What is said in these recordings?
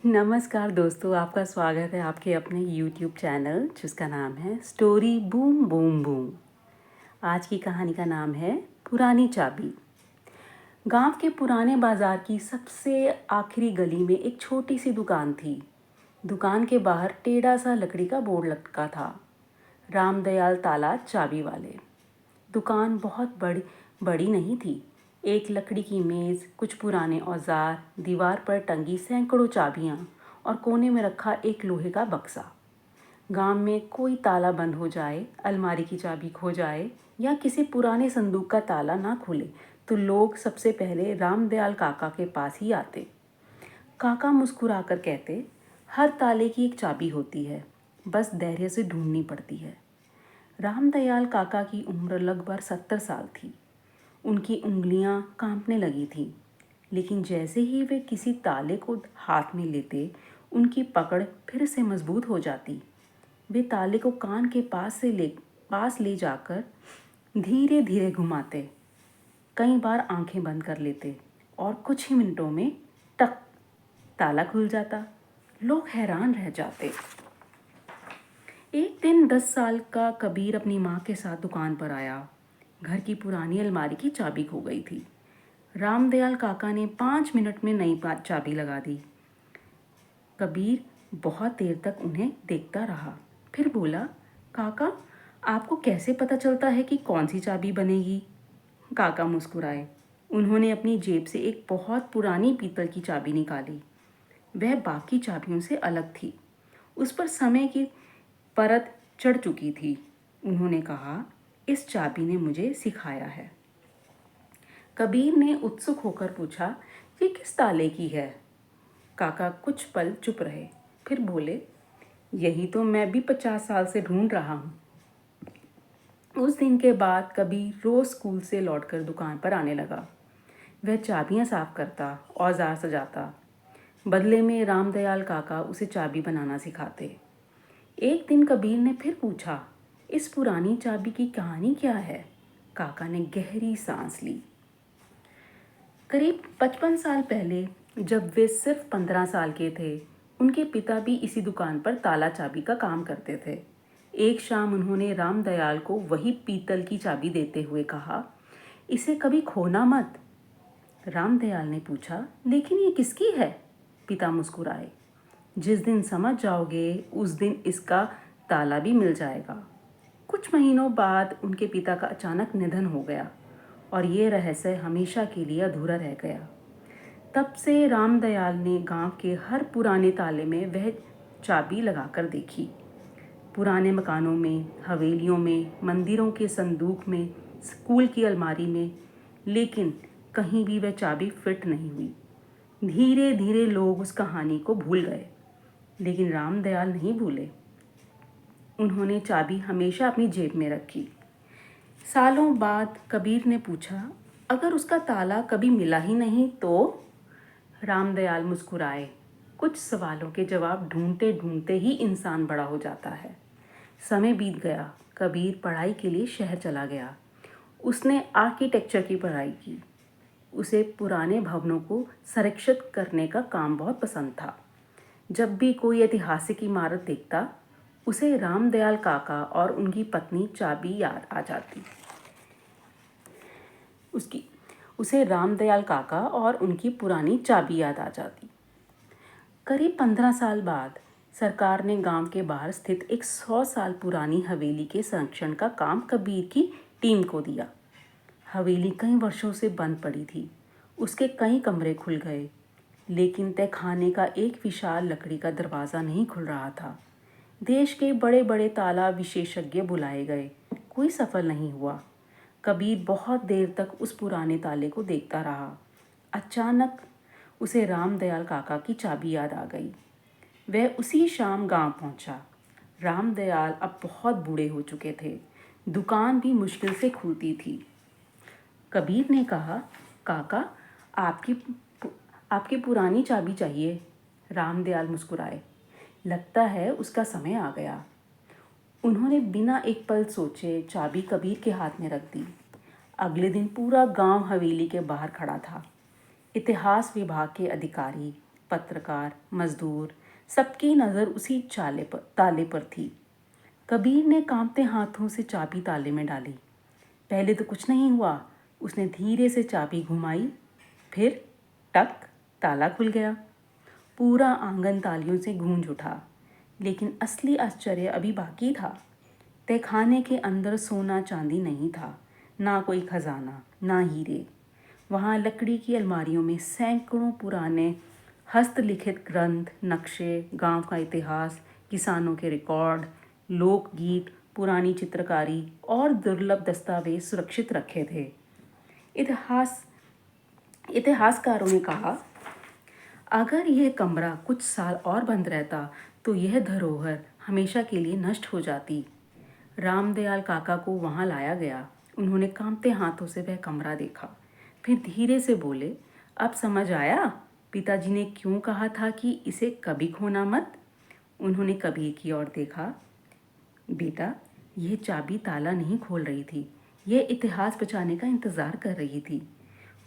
नमस्कार दोस्तों, आपका स्वागत है आपके अपने यूट्यूब चैनल जिसका नाम है स्टोरी बूम बूम बूम। आज की कहानी का नाम है पुरानी चाबी। गांव के पुराने बाजार की सबसे आखिरी गली में एक छोटी सी दुकान थी। दुकान के बाहर टेढ़ा सा लकड़ी का बोर्ड लटका था, रामदयाल ताला चाबी वाले। दुकान बहुत बड़ी बड़ी नहीं थी। एक लकड़ी की मेज़, कुछ पुराने औजार, दीवार पर टंगी सैकड़ों चाबियां और कोने में रखा एक लोहे का बक्सा। गांव में कोई ताला बंद हो जाए, अलमारी की चाबी खो जाए या किसी पुराने संदूक का ताला ना खुले तो लोग सबसे पहले रामदयाल काका के पास ही आते। काका मुस्कुराकर कहते, हर ताले की एक चाबी होती है, बस धैर्य से ढूंढनी पड़ती है। रामदयाल काका की उम्र लगभग 70 साल थी। उनकी उंगलियां कांपने लगी थीं, लेकिन जैसे ही वे किसी ताले को हाथ में लेते, उनकी पकड़ फिर से मजबूत हो जाती। वे ताले को कान के पास ले जाकर धीरे धीरे घुमाते। कई बार आंखें बंद कर लेते और कुछ ही मिनटों में टक, ताला खुल जाता। लोग हैरान रह जाते। एक दिन 10 साल का कबीर अपनी माँ के साथ दुकान पर आया। घर की पुरानी अलमारी की चाबी खो गई थी। रामदयाल काका ने 5 मिनट में नई चाबी लगा दी। कबीर बहुत देर तक उन्हें देखता रहा, फिर बोला, काका, आपको कैसे पता चलता है कि कौन सी चाबी बनेगी? काका मुस्कुराए। उन्होंने अपनी जेब से एक बहुत पुरानी पीतल की चाबी निकाली। वह बाकी चाबियों से अलग थी। उस पर समय की परत चढ़ चुकी थी। उन्होंने कहा, इस चाबी ने मुझे सिखाया है। कबीर ने उत्सुक होकर पूछा, ये किस ताले की है? काका कुछ पल चुप रहे, फिर बोले, यही तो मैं भी 50 साल से ढूंढ रहा हूँ। उस दिन के बाद कबीर रोज स्कूल से लौटकर दुकान पर आने लगा। वह चाबियां साफ करता, औजार सजाता। बदले में रामदयाल काका उसे चाबी बनाना सिखाते। एक दिन कबीर ने फिर पूछा, इस पुरानी चाबी की कहानी क्या है? काका ने गहरी सांस ली। करीब 55 साल पहले, जब वे सिर्फ 15 साल के थे, उनके पिता भी इसी दुकान पर ताला चाबी का काम करते थे। एक शाम उन्होंने रामदयाल को वही पीतल की चाबी देते हुए कहा, इसे कभी खोना मत। रामदयाल ने पूछा, लेकिन ये किसकी है? पिता मुस्कुराए, जिस दिन समझ जाओगे उस दिन इसका ताला भी मिल जाएगा। कुछ महीनों बाद उनके पिता का अचानक निधन हो गया और ये रहस्य हमेशा के लिए अधूरा रह गया। तब से रामदयाल ने गांव के हर पुराने ताले में वह चाबी लगाकर देखी। पुराने मकानों में, हवेलियों में, मंदिरों के संदूक में, स्कूल की अलमारी में, लेकिन कहीं भी वह चाबी फिट नहीं हुई। धीरे धीरे लोग उस कहानी को भूल गए, लेकिन रामदयाल नहीं भूले। उन्होंने चाबी हमेशा अपनी जेब में रखी। सालों बाद कबीर ने पूछा, अगर उसका ताला कभी मिला ही नहीं तो? रामदयाल मुस्कुराए। कुछ सवालों के जवाब ढूंढते ढूंढते ही इंसान बड़ा हो जाता है। समय बीत गया। कबीर पढ़ाई के लिए शहर चला गया। उसने आर्किटेक्चर की पढ़ाई की। उसे पुराने भवनों को संरक्षित करने का काम बहुत पसंद था। जब भी कोई ऐतिहासिक इमारत देखता, उसे रामदयाल काका और उनकी पत्नी चाबी याद आ जाती। उसकी उसे रामदयाल काका और उनकी पुरानी चाबी याद आ जाती। करीब 15 साल बाद सरकार ने गांव के बाहर स्थित एक 100 साल पुरानी हवेली के संरक्षण का काम कबीर की टीम को दिया। हवेली कई वर्षों से बंद पड़ी थी। उसके कई कमरे खुल गए, लेकिन तहखाने का एक विशाल लकड़ी का दरवाज़ा नहीं खुल रहा था। देश के बड़े बड़े ताला विशेषज्ञ बुलाए गए, कोई सफल नहीं हुआ। कबीर बहुत देर तक उस पुराने ताले को देखता रहा। अचानक उसे रामदयाल काका की चाबी याद आ गई। वह उसी शाम गांव पहुंचा। रामदयाल अब बहुत बूढ़े हो चुके थे। दुकान भी मुश्किल से खुलती थी। कबीर ने कहा, काका, आपकी आपकी पुरानी चाबी चाहिए। रामदयाल मुस्कुराए। लगता है उसका समय आ गया। उन्होंने बिना एक पल सोचे चाबी कबीर के हाथ में रख दी। अगले दिन पूरा गांव हवेली के बाहर खड़ा था। इतिहास विभाग के अधिकारी, पत्रकार, मजदूर, सबकी नज़र उसी ताले पर थी। कबीर ने कांपते हाथों से चाबी ताले में डाली। पहले तो कुछ नहीं हुआ। उसने धीरे से चाबी घुमाई, फिर टक, ताला खुल गया। पूरा आंगन तालियों से गूंज उठा। लेकिन असली आश्चर्य अभी बाकी था। तहखाने के अंदर सोना चांदी नहीं था, ना कोई खजाना, ना हीरे। वहाँ लकड़ी की अलमारियों में सैकड़ों पुराने हस्तलिखित ग्रंथ, नक्शे, गांव का इतिहास, किसानों के रिकॉर्ड, लोकगीत, पुरानी चित्रकारी और दुर्लभ दस्तावेज सुरक्षित रखे थे। इतिहासकारों ने कहा, अगर यह कमरा कुछ साल और बंद रहता तो यह धरोहर हमेशा के लिए नष्ट हो जाती। रामदयाल काका को वहाँ लाया गया। उन्होंने कांपते हाथों से वह कमरा देखा, फिर धीरे से बोले, अब समझ आया पिताजी ने क्यों कहा था कि इसे कभी खोना मत। उन्होंने कबीर की ओर देखा। बेटा, यह चाबी ताला नहीं खोल रही थी, यह इतिहास बचाने का इंतज़ार कर रही थी।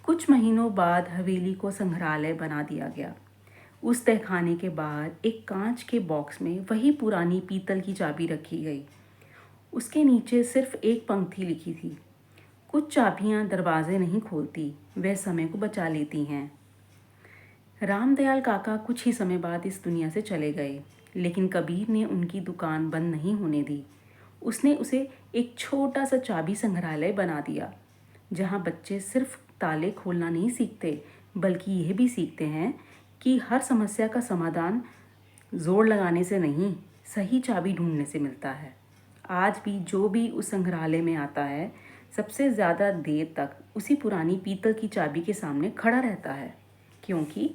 कुछ महीनों बाद हवेली को संग्रहालय बना दिया गया। उस तहखाने के बाहर एक कांच के बॉक्स में वही पुरानी पीतल की चाबी रखी गई। उसके नीचे सिर्फ एक पंक्ति लिखी थी, कुछ चाबियां दरवाजे नहीं खोलती, वे समय को बचा लेती हैं। रामदयाल काका कुछ ही समय बाद इस दुनिया से चले गए, लेकिन कबीर ने उनकी दुकान बंद नहीं होने दी। उसने उसे एक छोटा सा चाबी संग्रहालय बना दिया, जहाँ बच्चे सिर्फ ताले खोलना नहीं सीखते, बल्कि यह भी सीखते हैं कि हर समस्या का समाधान जोर लगाने से नहीं, सही चाबी ढूंढने से मिलता है। आज भी जो भी उस संग्रहालय में आता है, सबसे ज़्यादा देर तक उसी पुरानी पीतल की चाबी के सामने खड़ा रहता है, क्योंकि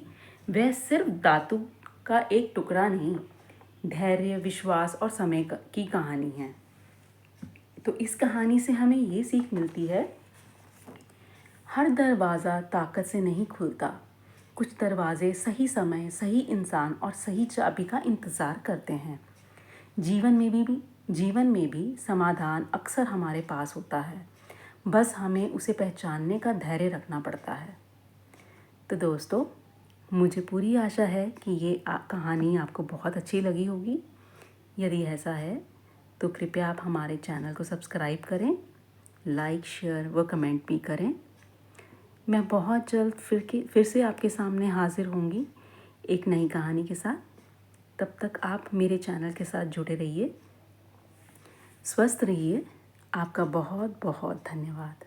वह सिर्फ धातु का एक टुकड़ा नहीं, धैर्य, विश्वास और समय की कहानी है। तो इस कहानी से हमें ये सीख मिलती है, हर दरवाज़ा ताकत से नहीं खुलता। कुछ दरवाजे सही समय, सही इंसान और सही चाबी का इंतज़ार करते हैं। जीवन में भी समाधान अक्सर हमारे पास होता है, बस हमें उसे पहचानने का धैर्य रखना पड़ता है। तो दोस्तों, मुझे पूरी आशा है कि ये कहानी आपको बहुत अच्छी लगी होगी। यदि ऐसा है तो कृपया आप हमारे चैनल को सब्सक्राइब करें, लाइक, शेयर व कमेंट भी करें। मैं बहुत जल्द फिर से आपके सामने हाजिर होंगी एक नई कहानी के साथ। तब तक आप मेरे चैनल के साथ जुड़े रहिए, स्वस्थ रहिए। आपका बहुत बहुत धन्यवाद।